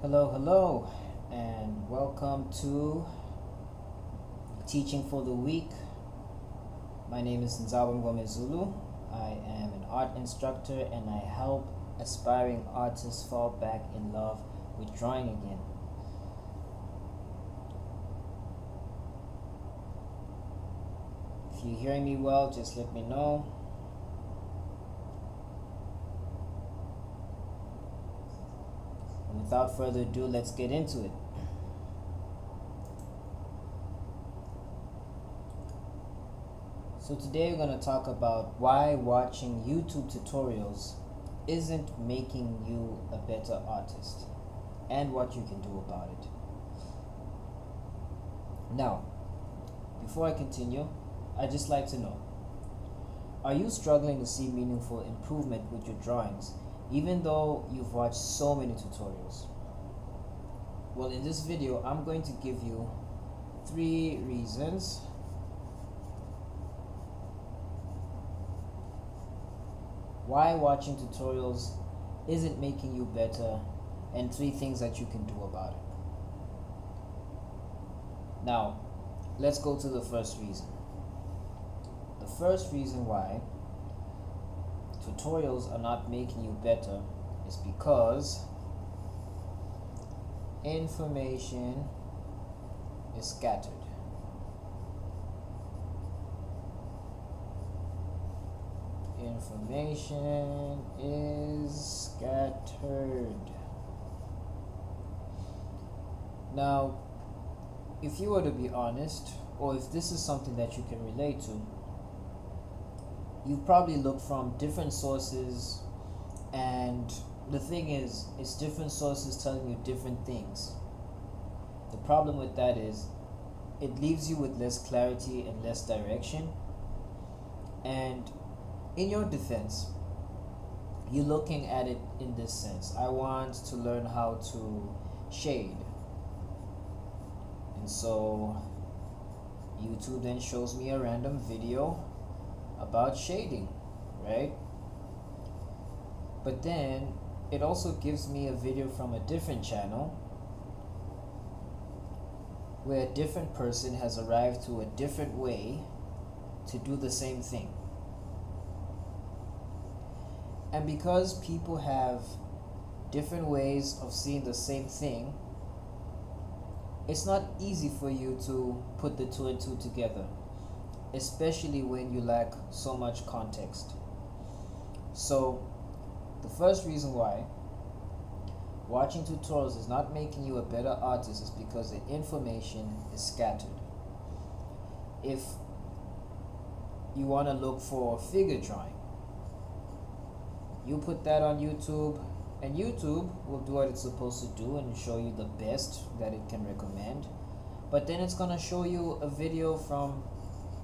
Hello, and welcome to Teaching for the Week. My name is Nzabam Gomez Zulu. I am an art instructor and I help aspiring artists fall back in love with drawing again. If you're hearing me well, just let me know. And without further ado, let's get into it. So today we're going to talk about why watching YouTube tutorials isn't making you a better artist and what you can do about it. Now, before I continue, I'd just like to know, are you struggling to see meaningful improvement with your drawings even though you've watched so many tutorials? Well, in this video, I'm going to give you 3 reasons why watching tutorials isn't making you better and 3 things that you can do about it. Now, let's go to the first reason. The first reason why tutorials are not making you better is because information is scattered. Information is scattered. Now, if you were to be honest, or if this is something that you can relate to, you've probably looked from different sources, and the thing is, it's different sources telling you different things. The problem with that is it leaves you with less clarity and less direction. And in your defense, you're looking at it in this sense: I want to learn how to shade, and so YouTube then shows me a random video about shading, right? But then it also gives me a video from a different channel where a different person has arrived to a different way to do the same thing. And because people have different ways of seeing the same thing, it's not easy for you to put the 2 and 2 together, especially when you lack so much context. So, the first reason why watching tutorials is not making you a better artist is because the information is scattered. If you want to look for figure drawing, you put that on YouTube, and YouTube will do what it's supposed to do and show you the best that it can recommend. But then it's going to show you a video from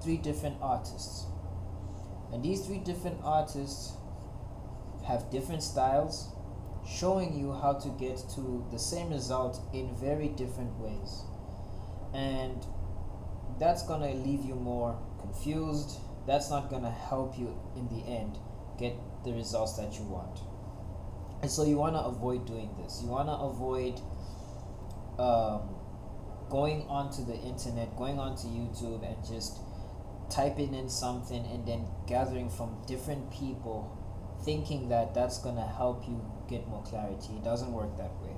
3 different artists. And these 3 different artists have different styles, showing you how to get to the same result in very different ways. And that's going to leave you more confused. That's not going to help you in the end get the results that you want. And so you want to avoid doing this. You want to avoid going onto the internet, going onto YouTube and just typing in something and then gathering from different people thinking that that's going to help you get more clarity. It doesn't work that way.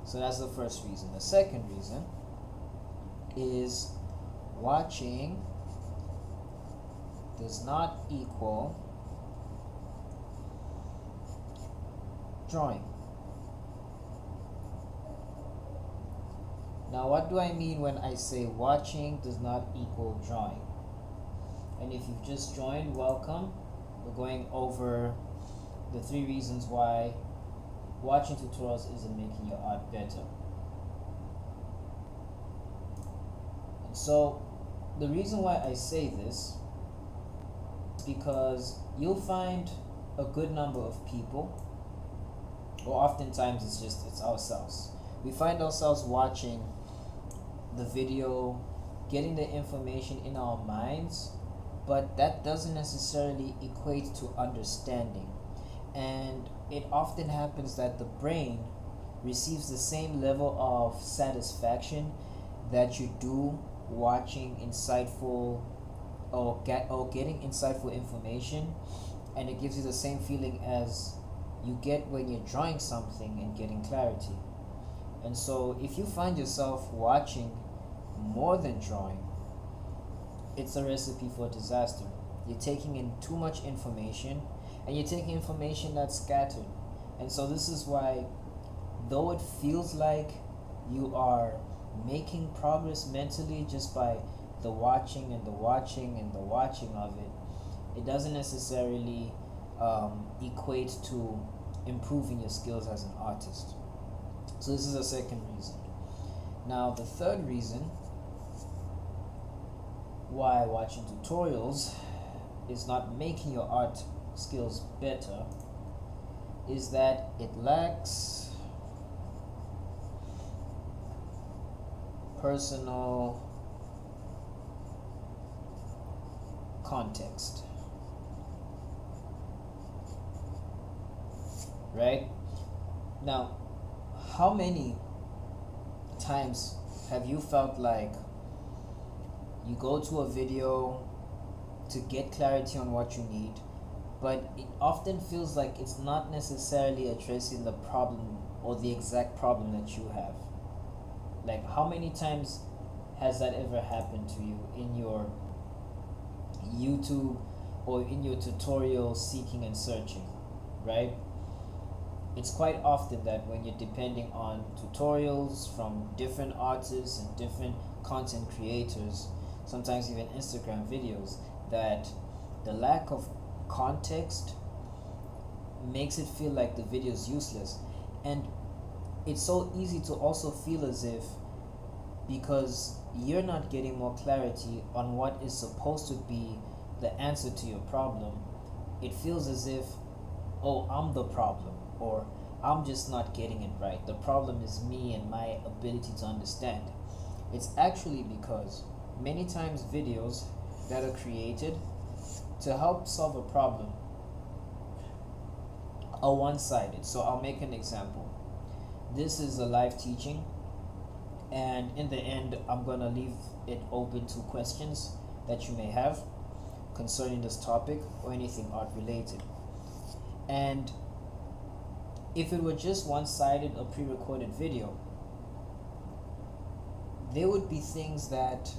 So that's the first reason. The second reason is watching does not equal drawing. Now, what do I mean when I say watching does not equal drawing? And if you've just joined, welcome. We're going over the 3 reasons why watching tutorials isn't making your art better. And so, the reason why I say this is because you'll find a good number of people, or oftentimes it's ourselves. We find ourselves watching the video, getting the information in our minds, but that doesn't necessarily equate to understanding. And it often happens that the brain receives the same level of satisfaction that you do watching insightful or getting insightful information, and it gives you the same feeling as you get when you're drawing something and getting clarity. And so if you find yourself watching more than drawing, it's a recipe for disaster. You're taking in too much information, and you're taking information that's scattered. And so this is why, though it feels like you are making progress mentally just by the watching and the watching and the watching of it, it doesn't necessarily equate to improving your skills as an artist. So this is a second reason. Now the third reason why watching tutorials is not making your art skills better is that it lacks personal context. Right? Now, how many times have you felt like you go to a video to get clarity on what you need, but it often feels like it's not necessarily addressing the problem or the exact problem that you have? Like, how many times has that ever happened to you in your YouTube or in your tutorial seeking and searching, right? It's quite often that when you're depending on tutorials from different artists and different content creators, sometimes even Instagram videos, that the lack of context makes it feel like the video is useless. And it's so easy to also feel as if, because you're not getting more clarity on what is supposed to be the answer to your problem, it feels as if, oh, I'm the problem, or I'm just not getting it right. The problem is me and my ability to understand. It's actually because many times videos that are created to help solve a problem are one-sided. So I'll make an example. This is a live teaching, and in the end I'm gonna leave it open to questions that you may have concerning this topic or anything art related. And if it were just one-sided, a pre-recorded video, there would be things that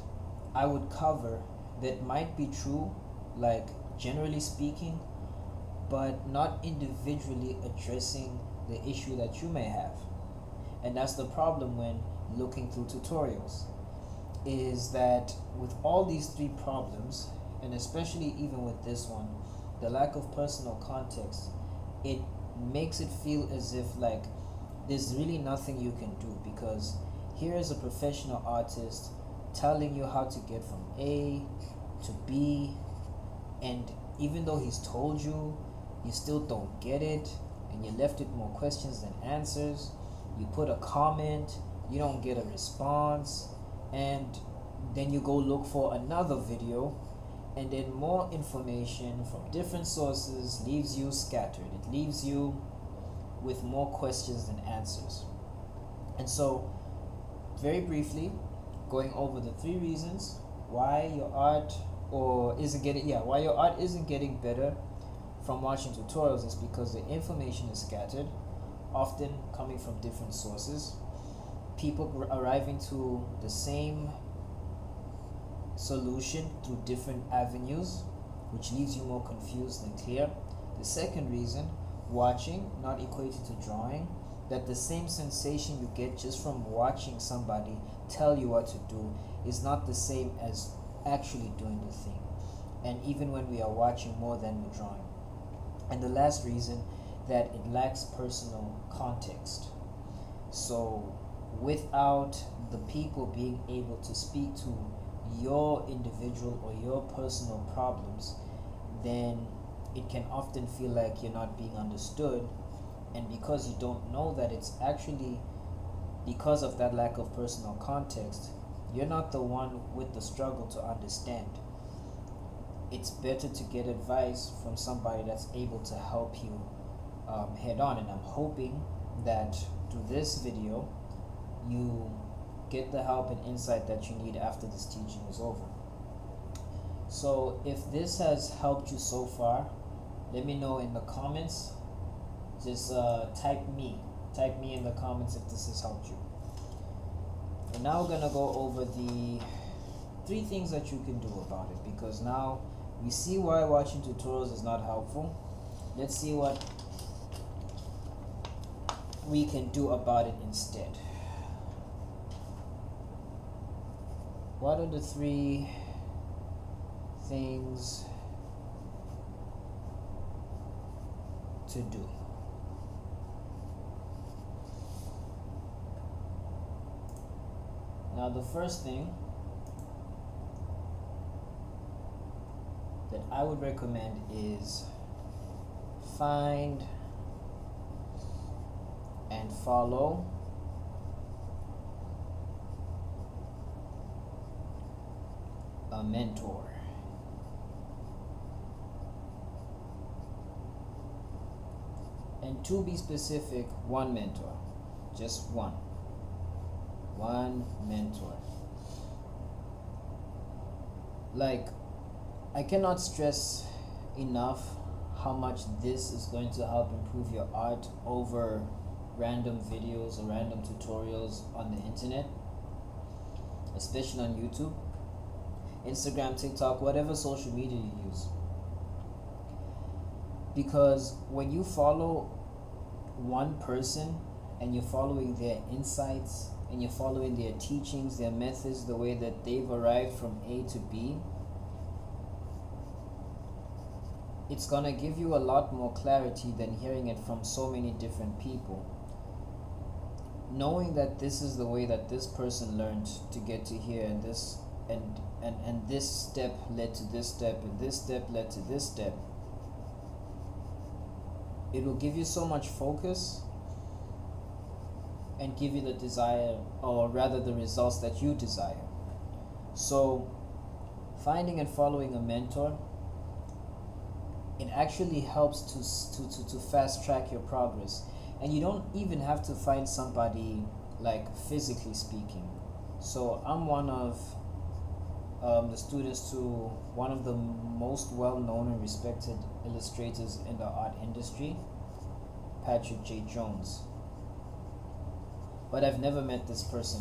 I would cover that might be true, like generally speaking, but not individually addressing the issue that you may have. And that's the problem when looking through tutorials, is that with all these three problems, and especially even with this one, the lack of personal context, it makes it feel as if like there's really nothing you can do, because here is a professional artist telling you how to get from A to B, and even though he's told you, you still don't get it, and you're left with more questions than answers. You put a comment, you don't get a response, and then you go look for another video, and then more information from different sources leaves you scattered. It leaves you with more questions than answers. And so, very briefly, going over the three reasons why your art why your art isn't getting better from watching tutorials is because the information is scattered, often coming from different sources, people arriving to the same solution through different avenues, which leaves you more confused than clear. The second reason, watching not equated to drawing, that the same sensation you get just from watching somebody tell you what to do is not the same as actually doing the thing, and even when we are watching more than we're drawing. And the last reason, that it lacks personal context. So without the people being able to speak to your individual or your personal problems, then it can often feel like you're not being understood. And because you don't know that it's actually because of that lack of personal context, you're not the one with the struggle to understand. It's better to get advice from somebody that's able to help you head on. And I'm hoping that through this video you get the help and insight that you need after this teaching is over. So if this has helped you so far, let me know in the comments. Just type me in the comments if this has helped you. And now we're gonna go over the 3 things that you can do about it, because now we see why watching tutorials is not helpful. Let's see what we can do about it instead. What are the 3 things to do? Now the first thing that I would recommend is find and follow a mentor. And to be specific, one mentor, just one mentor. Like, I cannot stress enough how much this is going to help improve your art over random videos or random tutorials on the internet, especially on YouTube, Instagram, TikTok, whatever social media you use. Because when you follow one person and you're following their insights and you're following their teachings, their methods, the way that they've arrived from A to B, it's gonna give you a lot more clarity than hearing it from so many different people. Knowing that this is the way that this person learned to get to here, and this and this step led to this step, and this step led to this step, it will give you so much focus and give you the desire, or rather the results that you desire. So finding and following a mentor, it actually helps to fast track your progress. And you don't even have to find somebody, like, physically speaking. So I'm one of the students to one of the most well-known and respected illustrators in the art industry, Patrick J. Jones. But I've never met this person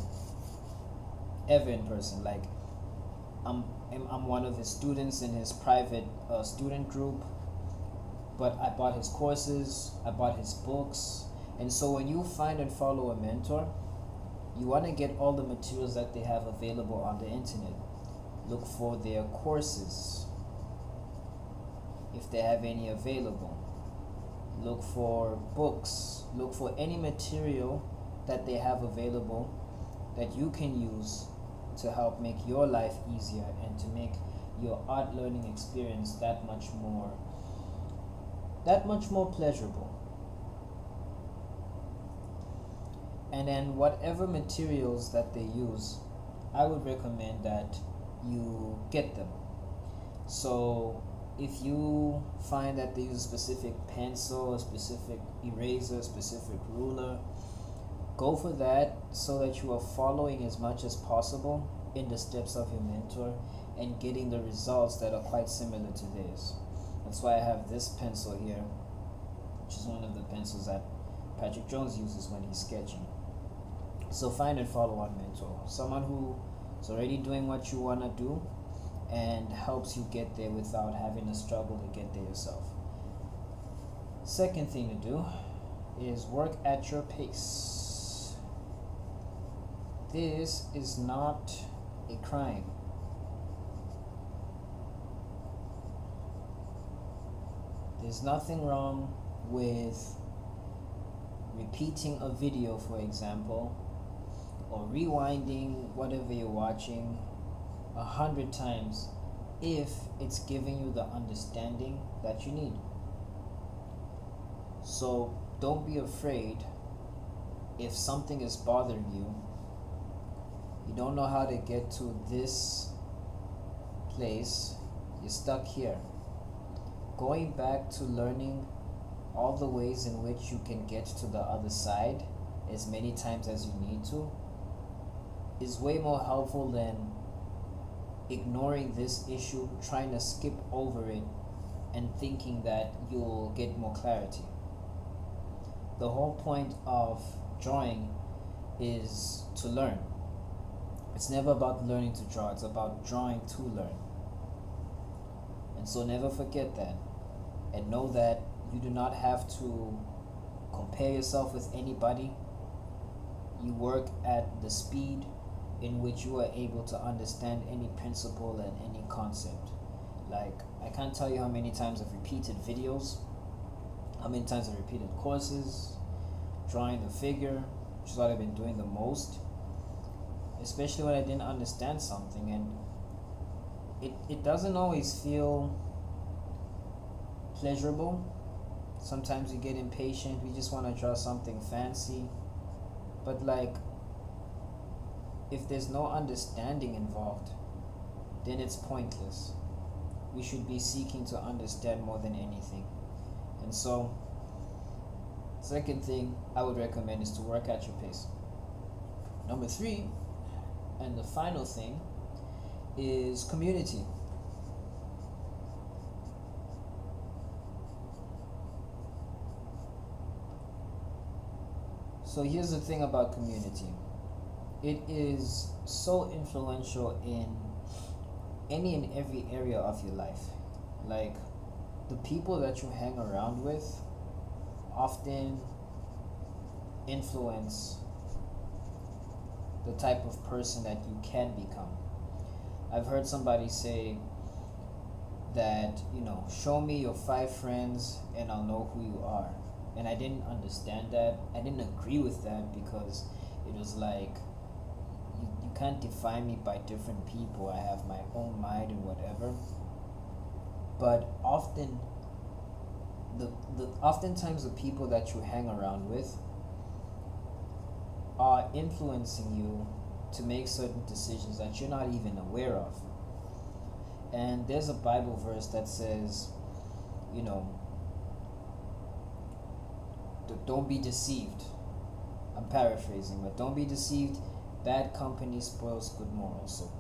ever in person. Like, I'm one of his students in his private student group, but I bought his courses, I bought his books. And so when you find and follow a mentor, you want to get all the materials that they have available on the internet. Look for their courses, if they have any available. Look for books. Look for any material that they have available that you can use to help make your life easier and to make your art learning experience that much more pleasurable. And then whatever materials that they use, I would recommend that you get them. So if you find that they use a specific pencil, a specific eraser, a specific ruler, go for that, so that you are following as much as possible in the steps of your mentor and getting the results that are quite similar to theirs. That's why I have this pencil here, which is one of the pencils that Patrick Jones uses when he's sketching. So find and follow one mentor, someone who is already doing what you want to do and helps you get there without having to struggle to get there yourself. Second thing to do is work at your pace. This is not a crime. There's nothing wrong with repeating a video, for example, or rewinding whatever you're watching 100 times if it's giving you the understanding that you need. So don't be afraid if something is bothering you. You don't know how to get to this place, you're stuck here. Going back to learning all the ways in which you can get to the other side as many times as you need to is way more helpful than ignoring this issue, trying to skip over it, and thinking that you'll get more clarity. The whole point of drawing is to learn. It's never about learning to draw, it's about drawing to learn. And so never forget that. And know that you do not have to compare yourself with anybody. You work at the speed in which you are able to understand any principle and any concept. Like, I can't tell you how many times I've repeated videos, how many times I've repeated courses, drawing the figure, which is what I've been doing the most, especially when I didn't understand something. And it doesn't always feel pleasurable. Sometimes you get impatient, we just want to draw something fancy. But like, if there's no understanding involved, then it's pointless. We should be seeking to understand more than anything. And so, second thing I would recommend is to work at your pace. Number 3, and the final thing, is community. So here's the thing about community. It is so influential in any and every area of your life. Like, the people that you hang around with often influence the type of person that you can become. I've heard somebody say that, show me your 5 friends and I'll know who you are. And I didn't understand that. I didn't agree with that, because it was like, you can't define me by different people. I have my own mind and whatever. But oftentimes the people that you hang around with are influencing you to make certain decisions that you're not even aware of. And there's a Bible verse that says, don't be deceived. I'm paraphrasing, but don't be deceived. Bad company spoils good morals. So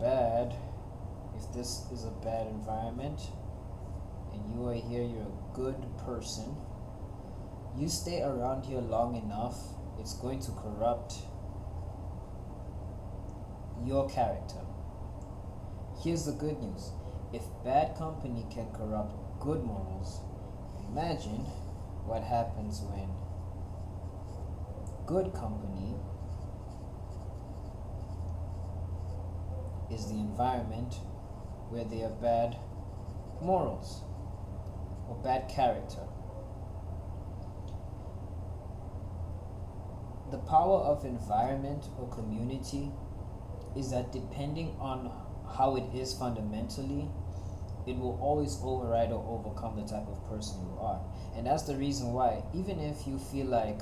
if this is a bad environment and you are here, you're a good person, you stay around here long enough, it's going to corrupt your character. Here's the good news. If bad company can corrupt good morals, imagine what happens when good company is the environment where they have bad morals or bad character. The power of environment or community is that depending on how it is fundamentally, it will always override or overcome the type of person you are. And that's the reason why, even if you feel like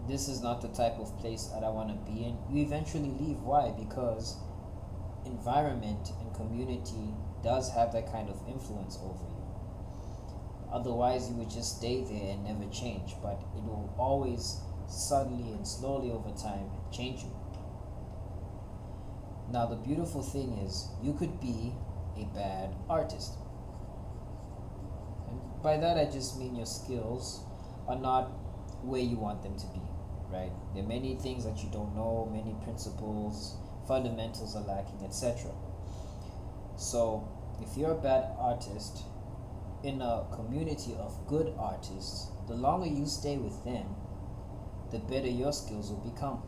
this is not the type of place that I want to be in, you eventually leave. Why? Because environment and community does have that kind of influence over you. Otherwise, you would just stay there and never change. But it will always, subtly and slowly over time, change you. Now, the beautiful thing is, you could be a bad artist. And by that, I just mean your skills are not where you want them to be, right? There are many things that you don't know, many principles, fundamentals are lacking, etc. So, if you're a bad artist in a community of good artists, the longer you stay with them, the better your skills will become.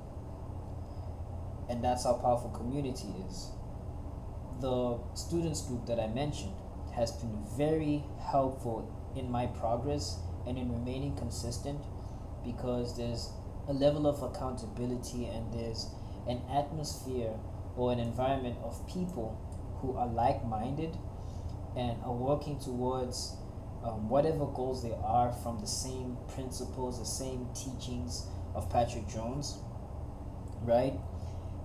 And that's how powerful community is. The students group that I mentioned has been very helpful in my progress and in remaining consistent, because there's a level of accountability and there's an atmosphere or an environment of people who are like-minded and are working towards whatever goals they are, from the same principles, the same teachings of Patrick Jones, right?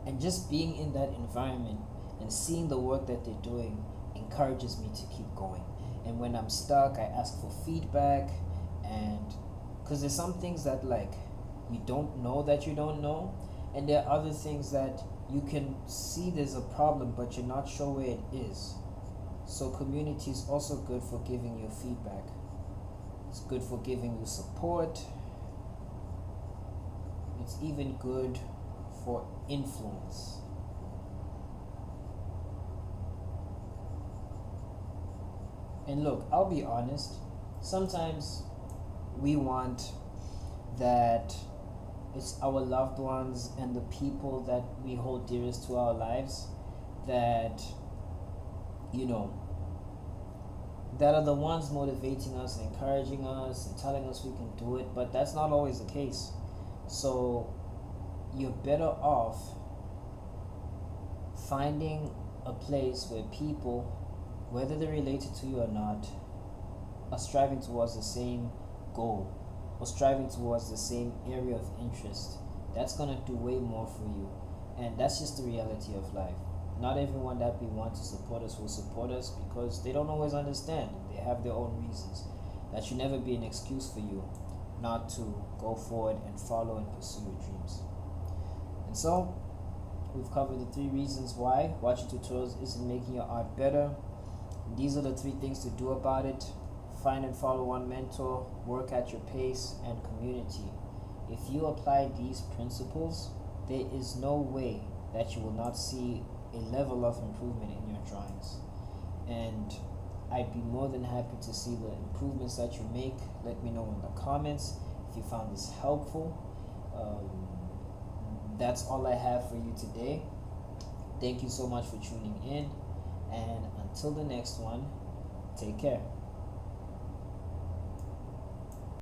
And just being in that environment and seeing the work that they're doing encourages me to keep going. And when I'm stuck, I ask for feedback. And because there's some things that like you don't know that you don't know, and there are other things that you can see there's a problem but you're not sure where it is. So community is also good for giving you feedback. It's good for giving you support. It's even good for influence. And look, I'll be honest, sometimes we want that it's our loved ones and the people that we hold dearest to our lives that, you know, that are the ones motivating us, encouraging us, and telling us we can do it, but that's not always the case. So you're better off finding a place where people, whether they're related to you or not, are striving towards the same goal or striving towards the same area of interest. That's gonna do way more for you. And that's just the reality of life. Not everyone that we want to support us will support us because they don't always understand. They have their own reasons. That should never be an excuse for you not to go forward and follow and pursue your dreams. And so, we've covered the 3 reasons why watching tutorials isn't making your art better. These are the 3 things to do about it. Find and follow one mentor, work at your pace, and community. If you apply these principles, there is no way that you will not see a level of improvement in your drawings. And I'd be more than happy to see the improvements that you make. Let me know in the comments if you found this helpful. That's all I have for you today. Thank you so much for tuning in. And until the next one, take care.